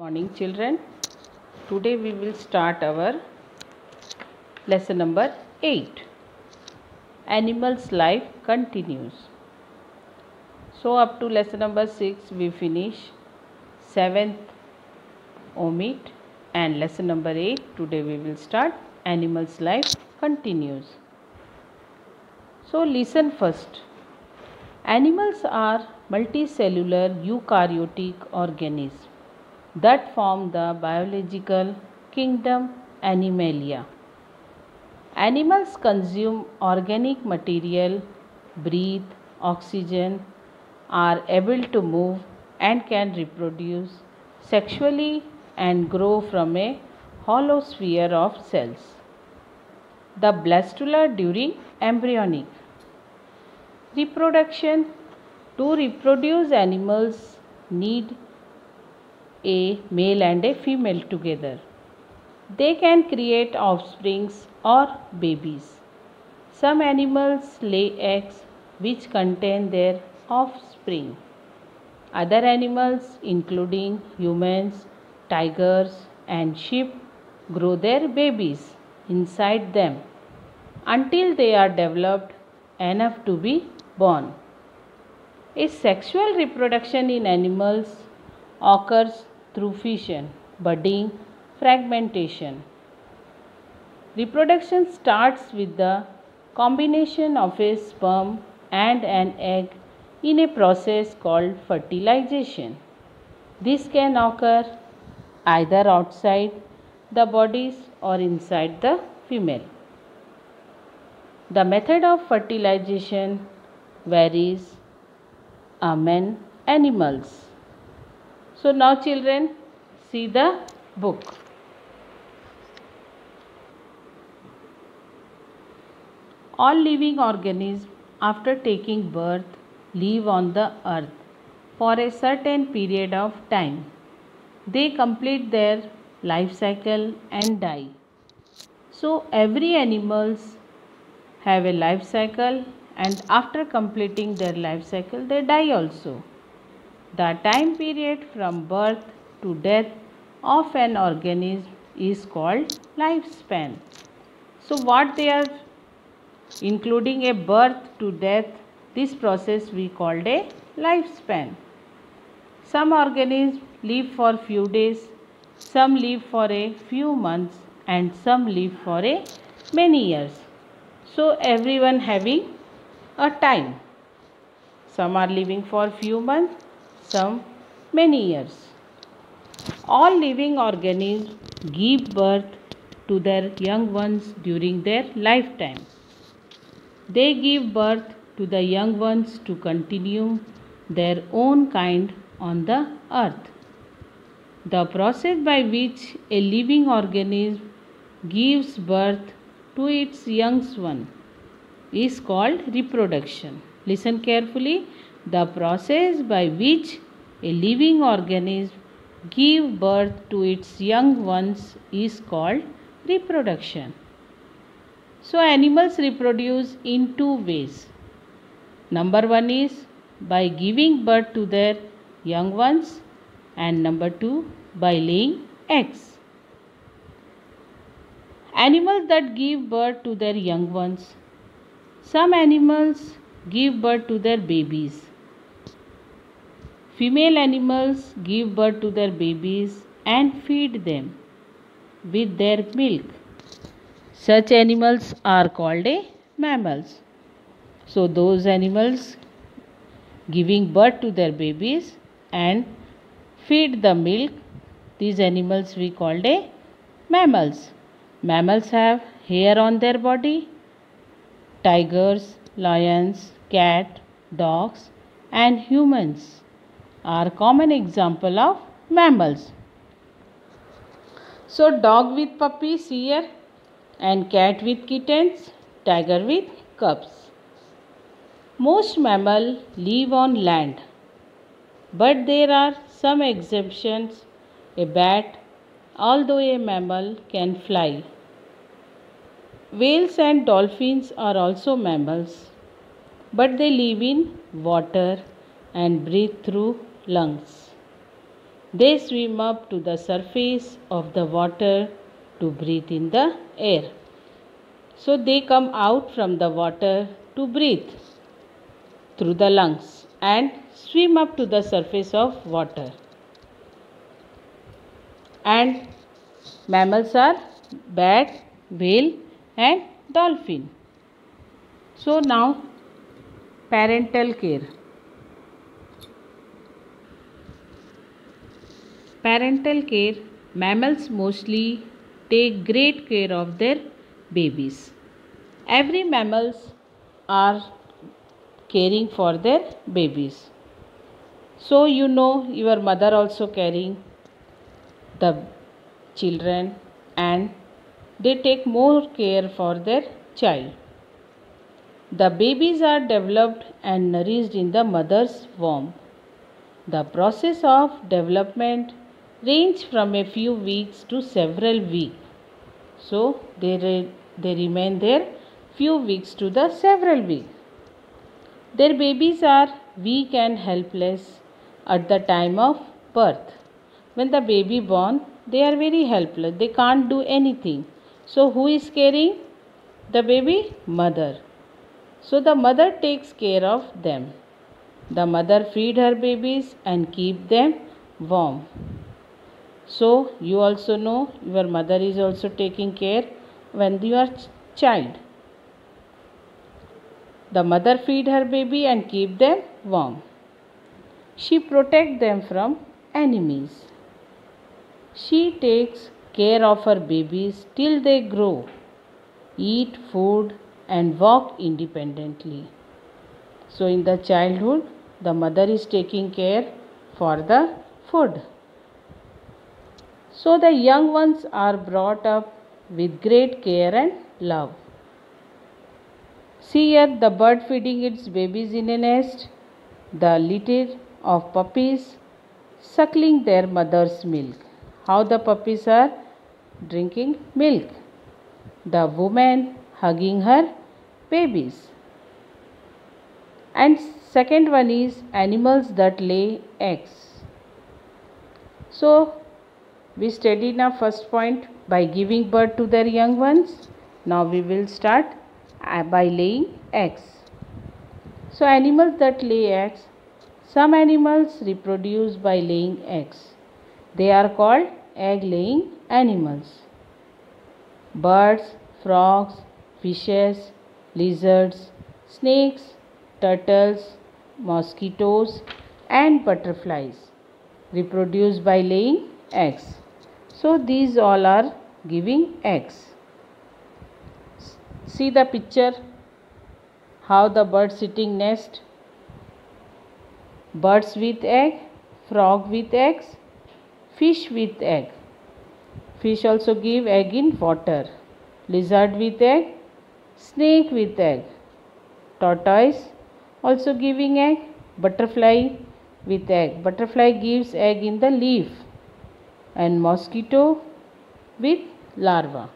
Morning children. Today we will start our lesson number 8. Animals life continues. So up to lesson number 6 we finish 7th omit and lesson number 8 today we will start animals life continues. So listen first. Animals are multicellular eukaryotic organisms that form the biological kingdom Animalia. Animals consume organic material, breathe oxygen, are able to move and can reproduce sexually and grow from a hollow sphere of cells. The blastula during embryonic reproduction. To reproduce, animals need a male and a female together. They can create offsprings or babies. Some animals lay eggs which contain their offspring. Other animals, including humans, tigers, and sheep, grow their babies inside them until they are developed enough to be born. A sexual reproduction in animals occurs through fission, budding, fragmentation. Reproduction starts with the combination of a sperm and an egg in a process called fertilization. This can occur either outside the bodies or inside the female. The method of fertilization varies among animals. So now children, see the book. All living organisms after taking birth live on the earth for a certain period of time. They complete their life cycle and die. So every animals have a life cycle, and after completing their life cycle they die also. The time period from birth to death of an organism is called lifespan. So what they are including a birth to death, this process we called a lifespan. Some organisms live for few days, some live for a few months, and some live for a many years. So everyone having a time. Some are living for few months, some many years. All living organisms give birth to their young ones during their lifetime. They give birth to the young ones to continue their own kind on the earth. The process by which a living organism gives birth to its young one is called reproduction. Listen carefully. The process by which a living organism gives birth to its young ones is called reproduction. So animals reproduce in two ways. Number one is by giving birth to their young ones, and number two by laying eggs. Animals that give birth to their young ones. Some animals give birth to their babies. Female animals give birth to their babies and feed them with their milk. Such animals are called mammals. So those animals giving birth to their babies and feed the milk, these animals we called mammals. Mammals have hair on their body. Tigers, lions, cat, dogs and humans are common example of mammals. So dog with puppies here, and cat with kittens, tiger with cubs. Most mammals live on land, but there are some exceptions. A bat, although a mammal, can fly. Whales and dolphins are also mammals, but they live in water and breathe through lungs. They swim up to the surface of the water to breathe in the air. So they come out from the water to breathe through the lungs and swim up to the surface of water. And mammals are bat, whale and dolphin. So now parental care. Parental care. Mammals mostly take great care of their babies. Every mammals are caring for their babies. So you know your mother also caring the children and they take more care for their child. The babies are developed and nourished in the mother's womb. The process of development range from a few weeks to several weeks. So they remain there few weeks to the several weeks. Their babies are weak and helpless at the time of birth. When the baby born, they are very helpless. They can't do anything. So who is caring? The baby? Mother. So the mother takes care of them. The mother feed her babies and keep them warm. So you also know your mother is also taking care when you are child. The mother feed her baby and keep them warm. She protect them from enemies. She takes care of her babies till they grow, eat food and walk independently. So in the childhood, the mother is taking care for the food. So the young ones are brought up with great care and love. See here the bird feeding its babies in a nest, the litter of puppies suckling their mother's milk. How the puppies are drinking milk. The woman hugging her babies. And second one is animals that lay eggs. So we studied now first point by giving birth to their young ones. Now we will start by laying eggs. So animals that lay eggs. Some animals reproduce by laying eggs. They are called egg-laying animals. Birds, frogs, fishes, lizards, snakes, turtles, mosquitoes and butterflies reproduce by laying eggs. So these all are giving eggs. See the picture how the bird sitting nest. Birds with egg, frog with eggs, fish with egg. Fish also give egg in water. Lizard with egg, snake with egg. Tortoise also giving egg. Butterfly with egg. Butterfly gives egg in the leaf. And mosquito with larva.